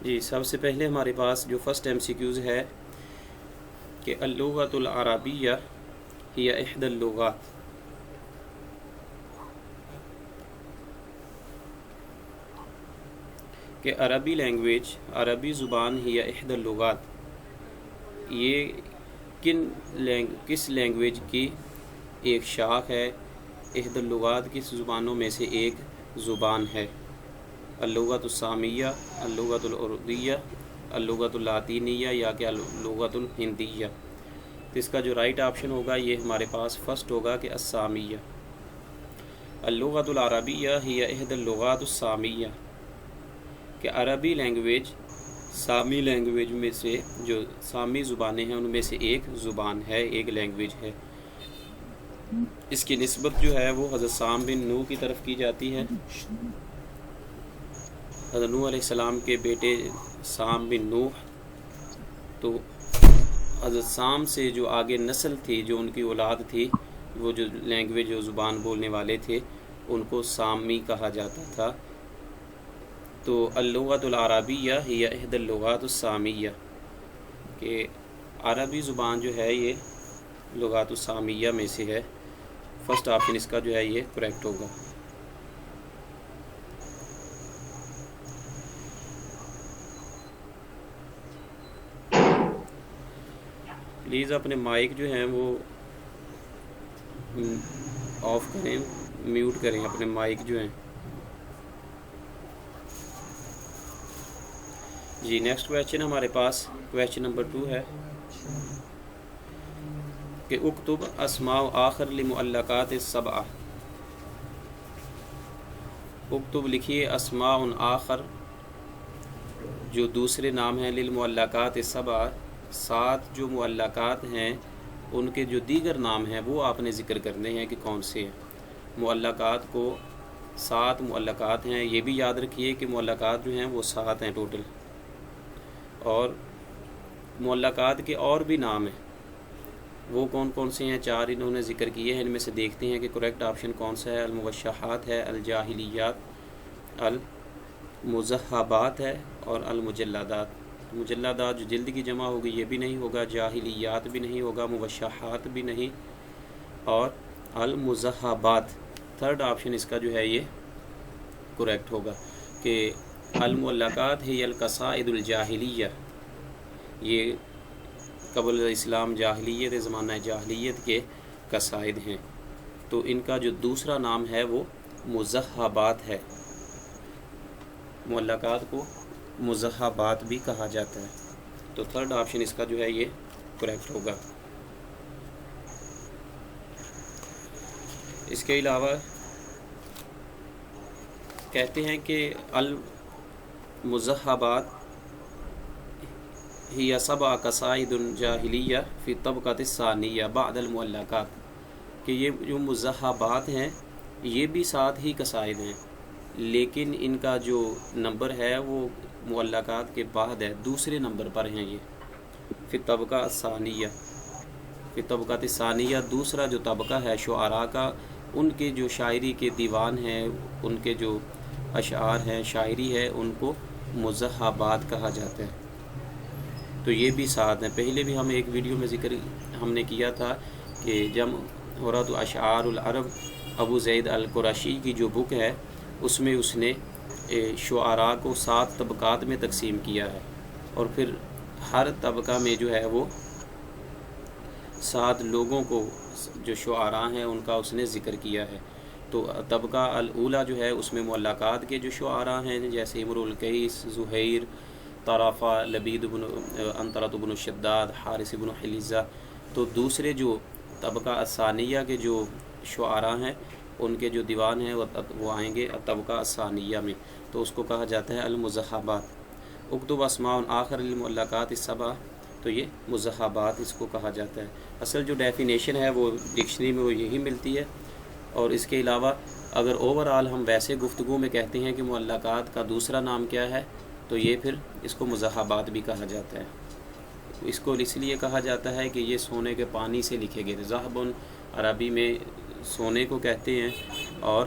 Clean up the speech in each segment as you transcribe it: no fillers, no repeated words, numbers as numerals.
جی سب سے پہلے ہمارے پاس جو فرسٹ MCQز ہے کہ اللغۃ العربیہ ہی احد اللغات، کہ عربی لینگویج، عربی زبان ہی احد اللغات، یہ کس لینگویج کی ایک شاخ ہے، احد اللغات کس زبانوں میں سے ایک زبان ہے، اللغۃ السامیہ، اللغۃ الاردیہ، اللغۃ اللاطینیہ یا کہ اللغۃ الہندیہ۔ تو اس کا جو رائٹ آپشن ہوگا یہ ہمارے پاس فرسٹ ہوگا کہ السامیہ۔ اللغۃ العربیہ ہی احد اللغات السامیہ، کہ عربی لینگویج سامی لینگویج میں سے جو سامی زبانیں ہیں ان میں سے ایک زبان ہے، ایک لینگویج ہے۔ اس کی نسبت جو ہے وہ حضرت سام بن نوح کی طرف کی جاتی ہے۔ حضرت نوح علیہ السلام کے بیٹے سام بن نوح، تو حضرت سام سے جو آگے نسل تھی، جو ان کی اولاد تھی، وہ جو لینگویج جو زبان بولنے والے تھے ان کو سامی کہا جاتا تھا۔ تو اللغۃ العربیہ ہی احد اللغات السامیہ، کہ عربی زبان جو ہے یہ لغات السامیہ میں سے ہے۔ فرسٹ آپشن اس کا جو ہے یہ کریکٹ ہوگا۔ پلیز اپنے مائک جو ہیں وہ آف کریں، میوٹ کریں اپنے مائک جو ہیں۔ جی نیکسٹ کویشچن ہمارے پاس کویشچن نمبر 2 ہے کہ اکتب اسماء آخر لمعلقات السبعہ، اکتب لکھیے اسماء آخر جو دوسرے نام ہیں للمعلقات السبعہ، 7 جو معلقات ہیں ان کے جو دیگر نام ہیں وہ آپ نے ذکر کرنے ہیں کہ کون سے ہیں۔ معلقات کو 7 معلقات ہیں، یہ بھی یاد رکھیے کہ معلقات جو ہیں وہ 7 ہیں ٹوٹل، اور معلقات کے اور بھی نام ہیں، وہ کون کون سے ہیں؟ 4 انہوں نے ذکر کیے ہیں، ان میں سے دیکھتے ہیں کہ کریکٹ آپشن کون سا ہے۔ الموشحات ہے، الجاہلیات، المذہبات ہے اور المجلدات۔ مجلدات جو جلد کی جمع ہوگی یہ بھی نہیں ہوگا، جاہلیات بھی نہیں ہوگا، موشحات بھی نہیں، اور المذہبات تھرڈ آپشن اس کا جو ہے یہ کریکٹ ہوگا کہ المعلقات ہی القصائد الجاہلیہ، یہ قبل اسلام جاہلیت زمانہ جاہلیت کے قصائد ہیں، تو ان کا جو دوسرا نام ہے وہ مذہبات ہے۔ معلقات کو مذہبات بھی کہا جاتا ہے، تو تھرڈ آپشن اس کا جو ہے یہ کریکٹ ہوگا۔ اس کے علاوہ کہتے ہیں کہ المذہبات ہی سبع قصائد جاہلیہ فی طبقۃ الثانیہ بعد المعلقات، کہ یہ جو مذہبات ہیں یہ بھی 7 ہی قصائد ہیں، لیکن ان کا جو نمبر ہے وہ معلقات کے بعد ہے، دوسرے نمبر پر ہیں یہ، فی طبقہ الثانیہ، فی طبقۃ الثانیہ دوسرا جو طبقہ ہے شعراء کا، ان کے جو شاعری کے دیوان ہیں، ان کے جو اشعار ہیں، شاعری ہے، ان کو مذہبات کہا جاتا ہے۔ تو یہ بھی 7 ہیں۔ پہلے بھی ہم ایک ویڈیو میں ذکر ہم نے کیا تھا کہ جب ہو رہا تو اشعار العرب، ابو زید القرشی کی جو بک ہے اس میں اس نے شعراء کو 7 طبقات میں تقسیم کیا ہے، اور پھر ہر طبقہ میں جو ہے وہ 7 لوگوں کو جو شعراء ہیں ان کا اس نے ذکر کیا ہے۔ تو طبقہ الاولیٰ جو ہے اس میں معلقات کے جو شعراء ہیں جیسے امرؤ القیس، زہیر، طرافہ، لبید بن انطرۃ بن شداد، حارث بن حلیزہ۔ تو دوسرے جو طبقہ الثانیہ کے جو شعراء ہیں ان کے جو دیوان ہیں وہ آئیں گے طبقہ الثانیہ میں، تو اس کو کہا جاتا ہے المذہبات۔ اکتب اسماء آخر للمعلقات السبع، تو یہ مذہبات اس کو کہا جاتا ہے۔ اصل جو ڈیفینیشن ہے وہ ڈکشنری میں وہ یہی ملتی ہے، اور اس کے علاوہ اگر اوورآل ہم ویسے گفتگو میں کہتے ہیں کہ معلقات کا دوسرا نام کیا ہے تو یہ پھر اس کو مذہبات بھی کہا جاتا ہے۔ اس کو اس لیے کہا جاتا ہے کہ یہ سونے کے پانی سے لکھے گئے، ذہب عربی میں سونے کو کہتے ہیں، اور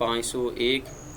501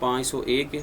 501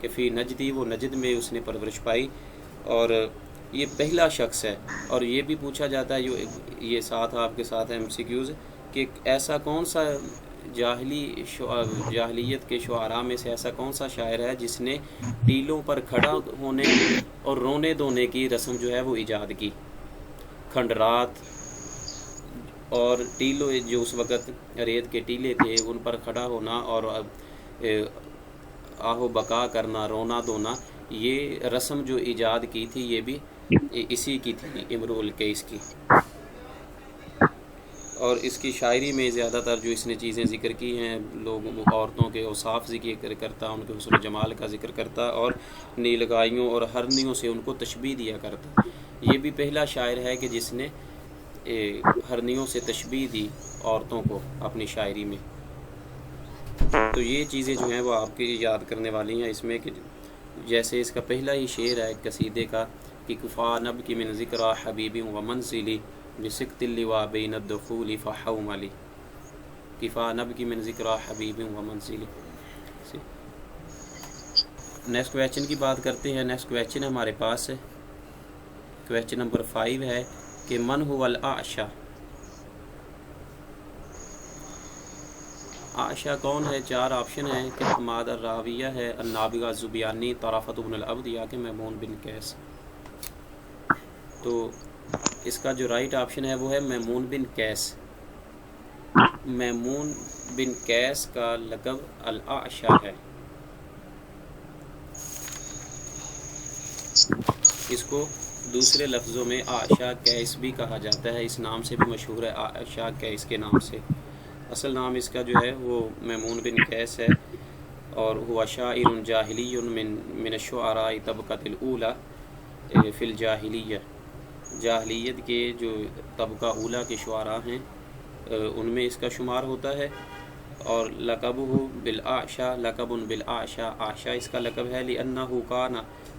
کہ فی نجدی، وہ نجد میں اس نے پرورش پائی، اور یہ پہلا شخص ہے۔ اور یہ بھی پوچھا جاتا ہے، یہ ساتھ آپ کے ساتھ ایم سی کیوز، کہ ایسا کون سا جاہلیت کے شعراء میں سے ایسا کون سا شاعر ہے جس نے ٹیلوں پر کھڑا ہونے اور رونے دھونے کی رسم جو ہے وہ ایجاد کی۔ کھنڈرات اور ٹیلوں، جو اس وقت ریت کے ٹیلے تھے، ان پر کھڑا ہونا اور آہو بقا کرنا، رونا دھونا، یہ رسم جو ایجاد کی تھی یہ بھی اسی کی تھی، امرؤ القیس کی۔ اور اس کی شاعری میں زیادہ تر جو اس نے چیزیں ذکر کی ہیں، عورتوں کے اوصاف ذکر کرتا، ان کے حسن و جمال کا ذکر کرتا، اور نیلگائیوں اور ہرنیوں سے ان کو تشبیہ دیا کرتا۔ یہ بھی پہلا شاعر ہے کہ جس نے ہرنیوں سے تشبیہ دی عورتوں کو اپنی شاعری میں۔ تو یہ چیزیں جو ہیں وہ آپ کی یاد کرنے والی ہیں اس میں، کہ جیسے اس کا پہلا ہی شعر ہے قصیدے کا کہ کفا نب کی من ذکر حبیبی و منزلی بسکت اللواء بین الدخول فحوملی، کفا نب کی من ذکر حبیبی و منزلی۔ نیکسٹ کویسچن کی بات کرتے ہیں۔ نیکسٹ کویسچن ہمارے پاس ہے، کویسچن نمبر 5 ہے کہ من هو الاعشى، عائشہ کون ہے؟ 4 آپشن ہیں کہ حماد الراویہ ہے، النابغہ الزبیانی، طرافت بن العبد، یا کہ میمون بن قیس۔ تو اس کا جو رائٹ آپشن ہے وہ ہے میمون بن قیس۔ میمون بن قیس کا لقب الاعشى ہے۔ اس کو دوسرے لفظوں میں عائشہ قیس بھی کہا جاتا ہے، اس نام سے بھی مشہور ہے، عائشہ قیس کے نام سے۔ اصل نام اس کا جو ہے وہ میمون بن قیس ہے، اور ہوا شاعر جاہلی من الشعراء طبقۃ الاولی فی الجاہلیہ، جاہلیت کے جو طبقہ اولیٰ کے شعراء ہیں ان میں اس کا شمار ہوتا ہے۔ اور لقبہ بالاعشى، لقب بالاعشى، عائشہ اس کا لقب ہے، لأنہ کان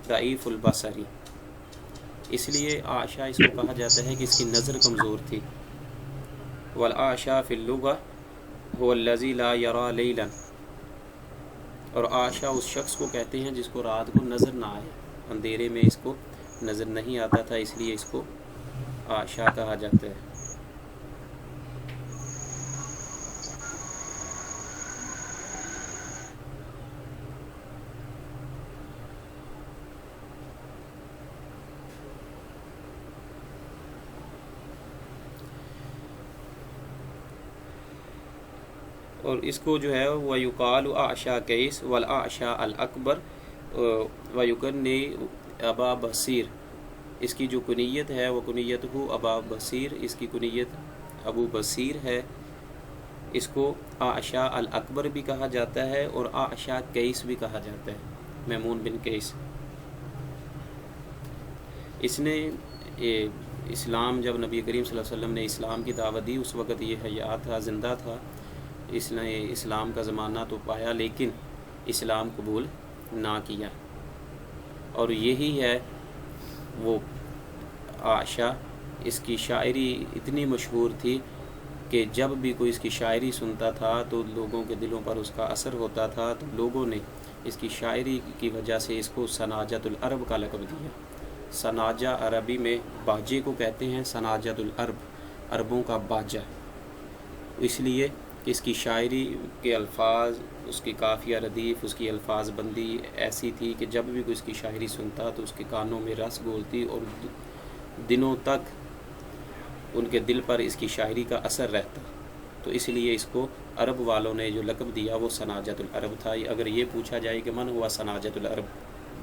ضعیف البصر، اس لیے عائشہ اس کو کہا جاتا ہے کہ اس کی نظر کمزور تھی۔ والاعشى فی اللغہ هو الذی لا یری لیلا، اور عائشہ اس شخص کو کہتے ہیں جس کو رات کو نظر نہ آئے، اندھیرے میں اس کو نظر نہیں آتا تھا، اس لیے اس کو عائشہ کہا جاتا ہے۔ اور اس کو جو ہے وَيُقَالُ أَعْشَى قیس وَالْأَعْشَى الْأَكْبَرُ وَيُكَنِّي أَبَا بصیر، اس کی جو کنیت ہے وہ کنیت ہو ابا بصیر، اس کی کنیت ابو بصیر ہے۔ اس کو عائشہ الاکبر بھی کہا جاتا ہے اور عائشہ قیس بھی کہا جاتا ہے، میمون بن قیس۔ اس نے اسلام، جب نبی کریم صلی اللہ علیہ وسلم نے اسلام کی دعوت دی اس وقت یہ حیات تھا، زندہ تھا، اس نے اسلام کا زمانہ تو پایا لیکن اسلام قبول نہ کیا، اور یہی ہے وہ عائشہ۔ اس کی شاعری اتنی مشہور تھی کہ جب بھی کوئی اس کی شاعری سنتا تھا تو لوگوں کے دلوں پر اس کا اثر ہوتا تھا، تو لوگوں نے اس کی شاعری کی وجہ سے اس کو سناجۃ العرب کا لقب دیا۔ سناجہ عربی میں باجے کو کہتے ہیں، سناجۃ العرب عربوں کا باجہ، اس لیے کہ اس کی شاعری کے الفاظ، اس کی قافیہ ردیف، اس کی الفاظ بندی ایسی تھی کہ جب بھی کوئی اس کی شاعری سنتا تو اس کے کانوں میں رس گھولتی اور دنوں تک ان کے دل پر اس کی شاعری کا اثر رہتا، تو اس لیے اس کو عرب والوں نے جو لقب دیا وہ سناجۃ العرب تھا۔ اگر یہ پوچھا جائے کہ من ہوا سناجۃ العرب،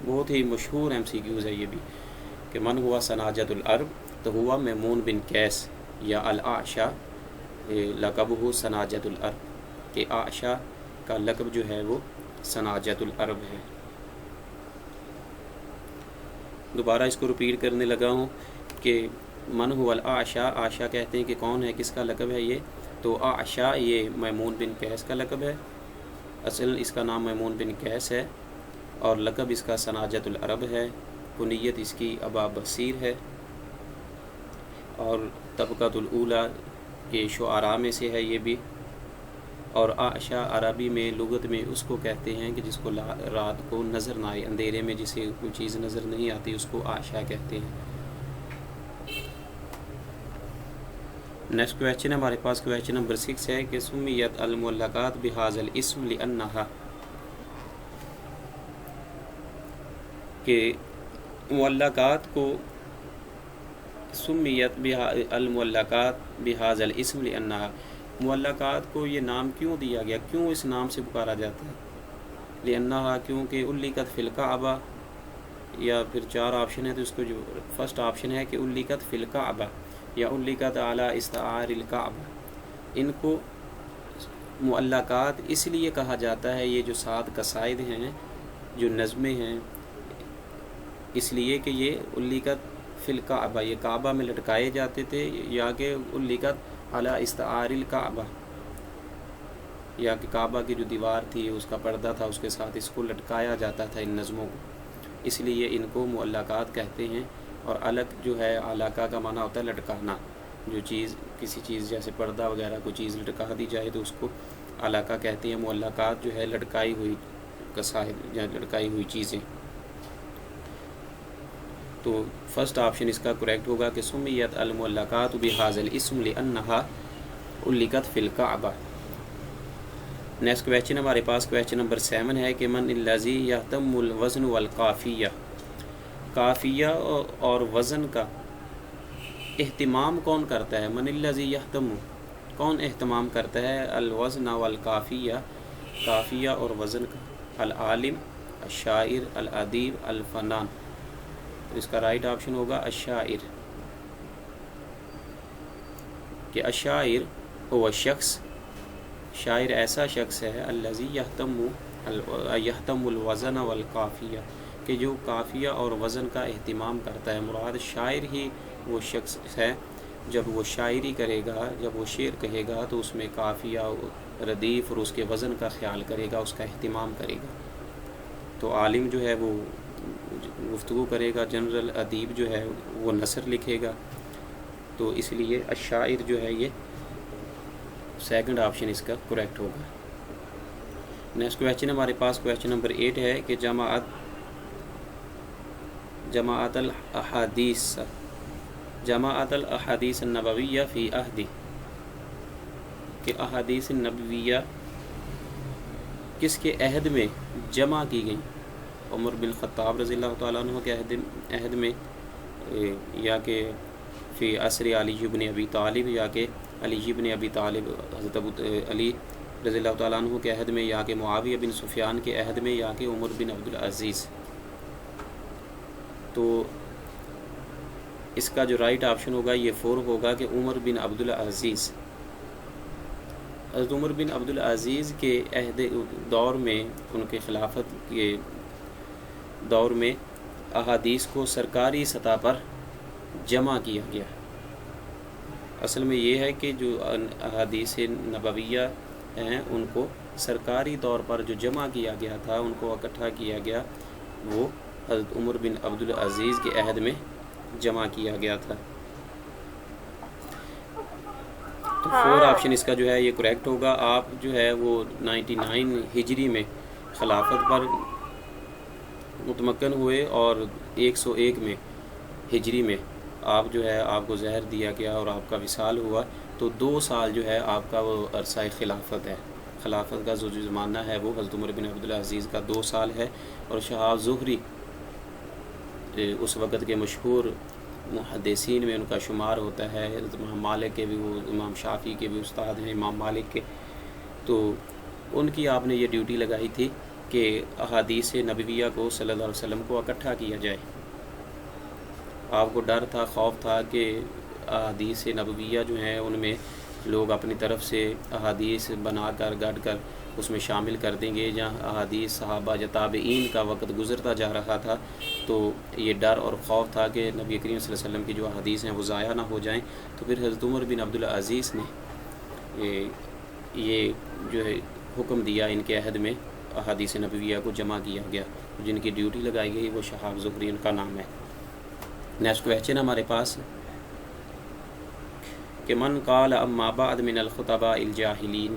بہت ہی مشہور ایم سی کیوز ہے یہ بھی، کہ من ہوا سناجۃ العرب، تو ہوا میمون بن قیس یا الاعشى، لقب ہو سناجۃ العرب، کہ عائشہ کا لقب جو ہے وہ سناجۃ العرب ہے۔ دوبارہ اس کو رپیٹ کرنے لگا ہوں کہ من هو الاعشى، عائشہ کہتے ہیں کہ کون ہے، کس کا لقب ہے یہ، تو عائشہ یہ میمون بن قیس کا لقب ہے، اصل اس کا نام میمون بن قیس ہے، اور لقب اس کا سناجۃ العرب ہے، کنیت اس کی ابا بصیر ہے، اور طبقۃ الاولیٰ کے شعراء میں سے ہے یہ بھی، اور عشاء عربی میں لغت میں اس کو کہتے ہیں کہ جس کو رات کو نظر نہ آئے، اندھیرے میں جسے کوئی چیز نظر نہیں آتی اس کو عشاء کہتے ہیں۔ نیکسٹ کویشچن ہمارے پاس کویشچن نمبر 6 ہے کہ سمیت المعلقات بہذا الاسم لأنہا، کہ معلقات کو سمیت المعلقات بہذا الاسم لأنہا، معلقات کو یہ نام کیوں دیا گیا، کیوں اس نام سے پکارا جاتا ہے؟ لأنہا کیونکہ اُلِّقَتْ فی الکعبہ، یا پھر 4 آپشن ہے تو اس کو جو فرسٹ آپشن ہے کہ اُلِّقَتْ فی الکعبہ یا اُلِّقَتْ علی استعار الکعبہ، ان کو معلقات اس لیے کہا جاتا ہے، یہ جو 7 قصائد ہیں جو نظمیں ہیں، اس لیے کہ یہ اُلِّقَتْ فی الکعبہ، یہ کعبہ میں لٹکائے جاتے تھے، یا کہ اُلِّقَتْ علی استعار الکعبہ، یا کہ کعبہ کی جو دیوار تھی اس کا پردہ تھا اس کے ساتھ اس کو لٹکایا جاتا تھا ان نظموں کو، اس لیے ان کو معلقات کہتے ہیں۔ اور علق جو ہے، علاقہ کا معنی ہوتا ہے لٹکانا، جو چیز کسی چیز جیسے پردہ وغیرہ کوئی چیز لٹکا دی جائے تو اس کو علاقہ کہتے ہیں۔ معلقات جو ہے لٹکائی ہوئی قصائد یا لٹکائی ہوئی چیزیں۔ تو فرسٹ آپشن اس کا کریکٹ ہوگا کہ سمیت المعلقات بہذا الاسم لأنہا اُلِّقَتْ فی الکعبہ۔ نیکسٹ کویشچن ہمارے پاس کویشچن نمبر 7 ہے کہ من الذی یہتم الوزن والقافیہ، قافیہ اور وزن کا اہتمام کون کرتا ہے؟ من الذی یہتم، کون اہتمام کرتا ہے؟ الوزن والقافیہ، قافیہ اور وزن کا، العالم، الشاعر، الادیب، الفنان۔ تو اس کا رائٹ آپشن ہوگا الشاعر، کہ الشاعر هو شخص، شاعر ایسا شخص ہے الذی یہتم الوزن والقافیہ، کہ جو قافیہ اور وزن کا اہتمام کرتا ہے۔ مراد شاعر ہی وہ شخص ہے جب وہ شاعری کرے گا، جب وہ شعر کہے گا تو اس میں قافیہ، ردیف اور اس کے وزن کا خیال کرے گا، اس کا اہتمام کرے گا۔ تو عالم جو ہے وہ گفتگو کرے گا، جنرل ادیب جو ہے وہ نثر لکھے گا، تو اس لیے الشاعر جو ہے یہ سیکنڈ آپشن اس کا کریکٹ ہوگا۔ نیکسٹ کویشچن ہمارے پاس کویشچن نمبر 8 ہے کہ جماعت الاحادیث النبویہ فی عہدی، کہ احادیث نبویہ کس کے عہد میں جمع کی گئیں؟ عمر بن خطاب رضی اللہ تعالیٰ عنہ کے عہد میں، یا کہ فی عصر علی بن ابی طالب، یا کہ علی بن ابی طالب حضرت علی رضی اللہ تعالیٰ عنہ کے عہد میں، یا کہ معاویہ بن سفیان کے عہد میں، یا کہ عمر بن عبدالعزیز۔ تو اس کا جو رائٹ آپشن ہوگا یہ 4 ہوگا کہ عمر بن عبدالعزیز۔ حضرت عمر بن عبدالعزیز کے عہد دور میں، ان کے خلافت کے دور میں احادیث کو سرکاری سطح پر جمع کیا گیا۔ اصل میں یہ ہے کہ جو احادیث نبویہ ہیں ان کو سرکاری طور پر جو جمع کیا گیا تھا، ان کو اکٹھا کیا گیا، وہ حضرت عمر بن عبدالعزیز کے عہد میں جمع کیا گیا تھا۔ تو 4 آپشن اس کا جو ہے یہ کریکٹ ہوگا۔ آپ جو ہے وہ 99 ہجری میں خلافت پر متمکن ہوئے، اور 101 میں ہجری میں آپ جو ہے آپ کو زہر دیا گیا اور آپ کا وصال ہوا، تو 2 سال جو ہے آپ کا وہ عرصہ خلافت ہے۔ خلافت کا جو زمانہ ہے وہ حضرت عمر بن عبدالعزیز کا 2 سال ہے، اور شہاب زہری اس وقت کے مشہور محدثین میں ان کا شمار ہوتا ہے۔ امام مالک کے بھی، وہ امام شافعی کے بھی استاد ہیں، امام مالک کے، تو ان کی آپ نے یہ ڈیوٹی لگائی تھی کہ احادیث نبویہ کو صلی اللہ علیہ وسلم کو اکٹھا کیا جائے۔ آپ کو ڈر تھا، خوف تھا کہ احادیث نبویہ جو ہیں ان میں لوگ اپنی طرف سے احادیث بنا کر گڑھ کر اس میں شامل کر دیں گے، جہاں احادیث صحابہ یا تابعین کا وقت گزرتا جا رہا تھا، تو یہ ڈر اور خوف تھا کہ نبی کریم صلی اللہ علیہ وسلم کی جو احادیث ہیں وہ ضائع نہ ہو جائیں۔ تو پھر حضرت عمر بن عبدالعزیز نے یہ جو ہے حکم دیا، ان کے عہد میں احادیث نبویہ کو جمع کیا گیا، جن کی ڈیوٹی لگائی گئی وہ شہاب زہری ان کا نام ہے۔ نیکسٹ کویشچن ہمارے پاس کہ من قال اما بعد من الخطباء الجاہلین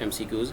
MCQs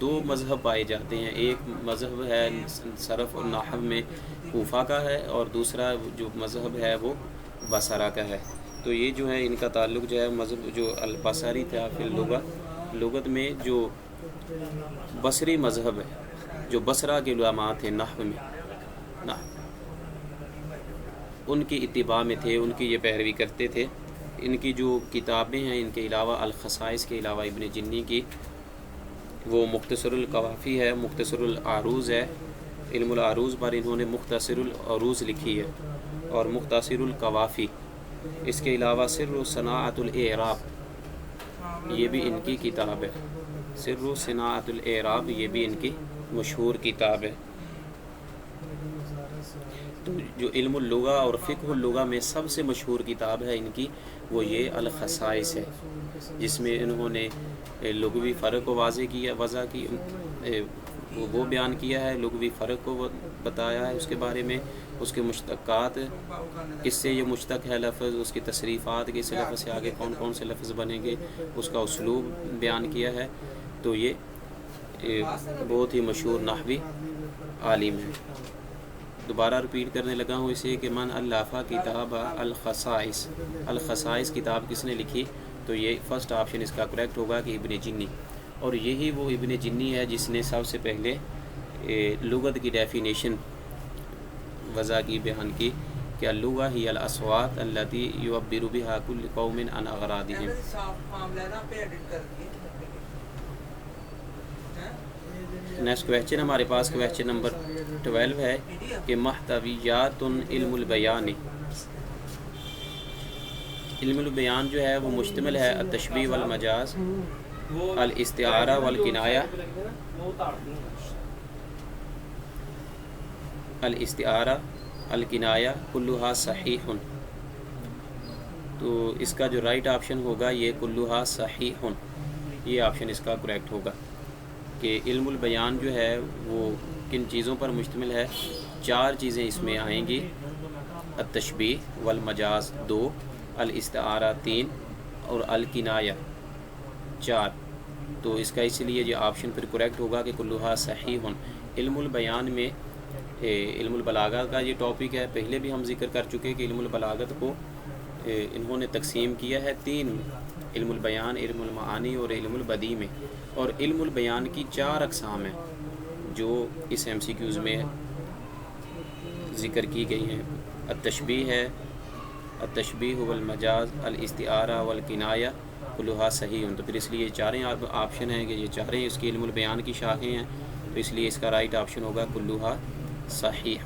دو مذہب پائے جاتے ہیں، ایک مذہب ہے صرف اور نحو میں کوفہ کا ہے، اور دوسرا جو مذہب ہے وہ بصرہ کا ہے۔ تو یہ جو ہے ان کا تعلق جو ہے مذہب جو البصری تھا پھر لغت میں جو بصری مذہب ہے، جو بصرہ کے علماء تھے نحو میں، ان کی اتباع میں تھے، ان کی یہ پیروی کرتے تھے۔ ان کی جو کتابیں ہیں، ان کے علاوہ الخصائص کے علاوہ ابن جنی کی وہ مختصر القوافی ہے، مختصر العروض ہے، علم العروض پر انہوں نے مختصر العروض لکھی ہے اور مختصر القوافی۔ اس کے علاوہ سر و صناعت الاعراب یہ بھی ان کی کتاب ہے، سر و صناعت الاعراب یہ بھی ان کی مشہور کتاب ہے۔ تو جو علم اللغہ اور فقہ اللغہ میں سب سے مشہور کتاب ہے ان کی وہ یہ الخصائص ہے، جس میں انہوں نے لغوی فرق کو وضع کی وہ بیان کیا ہے، لغوی فرق کو بتایا ہے، اس کے بارے میں اس کے مشتقات، کس سے یہ مشتق ہے لفظ، اس کی تصریفات، کہ اس لفظ سے آگے کون کون سے لفظ بنیں گے، اس کا اسلوب بیان کیا ہے۔ تو یہ بہت ہی مشہور نحوی عالم ہے۔ دوبارہ رپیٹ کرنے لگا ہوں اسے کہ من الافا کتاب الخصائص، الخصائص کتاب کس نے لکھی؟ تو یہ فرسٹ آپشن اس کا کریکٹ ہوگا کہ ابن جنی، اور یہی وہ ابن جنی ہے جس نے سب سے پہلے لغت کی ڈیفینیشن وضع کی، بیان کی کہ اللغہ ہی الاصوات التي يعبر بها كل قوم عن اغراضهم۔ نیکسٹ کویسچن ہمارے پاس کویسچن نمبر 12 ہے کہ محتویات علم البیان، علم البیان جو ہے وہ مشتمل ہے التشبیہ والمجاز، الاستعارہ والکنایہ، الاستعارہ الکنایہ کلھا صحیح۔ تو اس کا جو رائٹ آپشن ہوگا یہ کلھا صحیح، یہ آپشن اس کا کریکٹ ہوگا کہ علم البیان جو ہے وہ کن چیزوں پر مشتمل ہے؟ 4 چیزیں اس میں آئیں گی، التشبیہ والمجاز 2، الاستعارہ 3 اور الکنایہ 4۔ تو اس کا اس لیے یہ آپشن پھر کریکٹ ہوگا کہ کلھا صحیح۔ علم البیان میں علم البلاغت کا یہ ٹاپک ہے، پہلے بھی ہم ذکر کر چکے کہ علم البلاغت کو انہوں نے تقسیم کیا ہے 3 میں، علم البیان، علم المعانی اور علم البدیع میں، اور علم البیان کی 4 اقسام ہیں جو اس MCQs میں ذکر کی گئی ہیں۔ التشبیہ ہے، التشبیہ والمجاز، الاستعارہ والکنایہ کلھا صحیح۔ تو پھر اس لیے یہ 4 آپشن ہیں کہ یہ 4 اس کی علم البیان کی شاخیں ہیں، تو اس لیے اس کا رائٹ آپشن ہوگا کلھا صحیح۔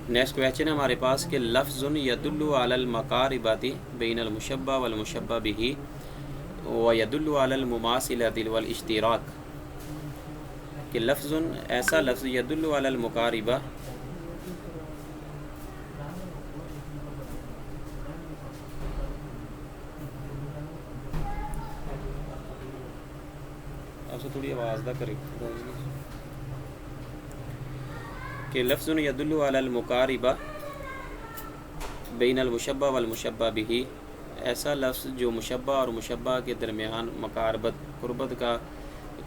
نیکسٹ کویسچن ہے ہمارے پاس کہ لفظ یدل علی المقاربۃ بین المشبہ والمشبہ بہ ویدل علی المماثلۃ والاشتراک، کہ لفظ ایسا لفظ یدل علی المقاربہ آپ سے تھوڑی آواز دا کرے کہ لفظ یدل علی المقاربہ بین المشبہ والمشبہ بہ، ایسا لفظ جو مشبہ اور مشبہ کے درمیان مقاربت،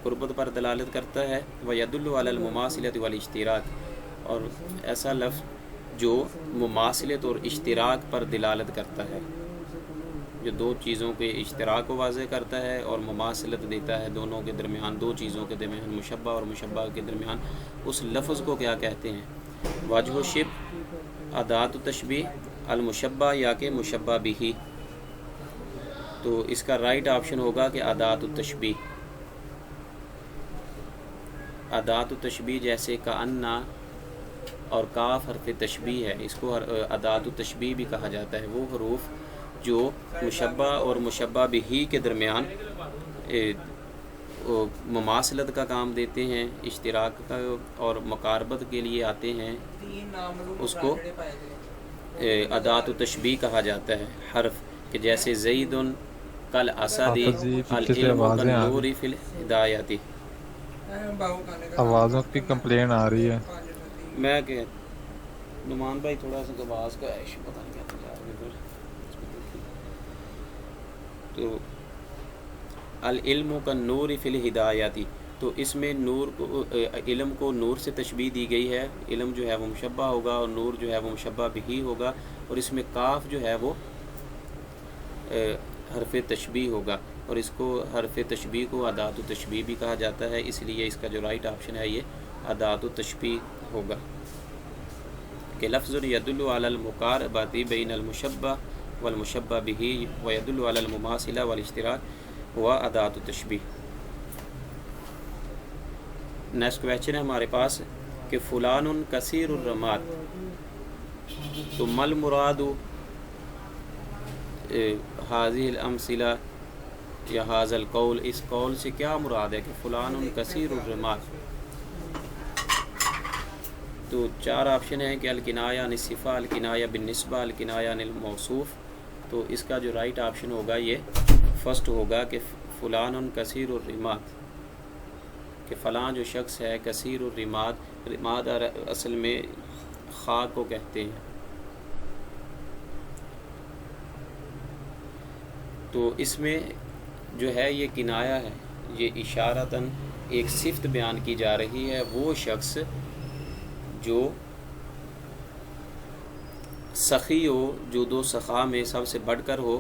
قربت پر دلالت کرتا ہے، ویدل علی المماثلۃ والاشتراک، اور ایسا لفظ جو مماثلت اور اشتراک پر دلالت کرتا ہے، جو 2 چیزوں کے اشتراک کو واضح کرتا ہے اور مماثلت دیتا ہے دونوں کے درمیان، 2 چیزوں کے درمیان، مشبہ اور مشبہ کے درمیان، اس لفظ کو کیا کہتے ہیں؟ وجہ الشبہ، اداۃ التشبیہ، المشبہ یا کہ مشبہ بہ۔ تو اس کا رائٹ آپشن ہوگا کہ اداۃ التشبیہ، اداۃ التشبیہ جیسے کأنہ اور کاف حرف تشبیہ ہے، اس کو اداۃ التشبیہ بھی کہا جاتا ہے، وہ حروف جو مشبہ اور مشبہ بہ کے درمیان مماثلت کا کام دیتے ہیں، اشتراک کا اور مقاربت کے لیے آتے ہیں، اس کو اداۃ التشبیہ کہا جاتا ہے حرف، کہ جیسے زید کالاسد، العلم کالنور فی الہدایۃ۔ آوازوں کی کمپلین آ رہی ہے۔ میں کہ نعمان بھائی تھوڑا سا آواز کا ایشو پتہ نہیں کیا تھا، تو العلم کا نور فی الہدایاتی، تو اس میں نور کو علم کو نور سے تشبیہ دی گئی ہے، علم جو ہے وہ مشبہ ہوگا اور نور جو ہے وہ مشبہ بھی ہوگا، اور اس میں کاف جو ہے وہ حرف تشبیہ ہوگا، اور اس کو حرف تشبیہ کو اداۃ التشبیہ بھی کہا جاتا ہے، اس لیے اس کا جو رائٹ آپشن ہے یہ اداۃ التشبیہ ہوگا کہ لفظ یدل علی المقاربۃ بین المشبہ والمشبہ بہ ویدل علی المماثلہ والاشتراک و اداۃ التشبیہ۔ نیکسٹ کویسچن ہے ہمارے پاس کہ فلان کثیر الرماد، تو مل مراد حاضی الامثلہ یا حاض القول، اس قول سے کیا مراد ہے کہ فلان کثیر الرماد؟ تو چار آپشن ہیں کہ الکنایہ عن الصفہ، الکنایہ بالنسبہ، الکنایہ عن الموصوف، تو اس کا جو رائٹ آپشن ہوگا یہ فرسٹ ہوگا کہ فلان کثیر الرماد، کہ فلاں جو شخص ہے کثیر الرماد، رماد اصل میں خاک کو کہتے ہیں، تو اس میں جو ہے یہ کنایہ ہے، یہ اشارتاً ایک صفت بیان کی جا رہی ہے، وہ شخص جو سخی ہو، جو دو سخا میں سب سے بڑھ کر ہو،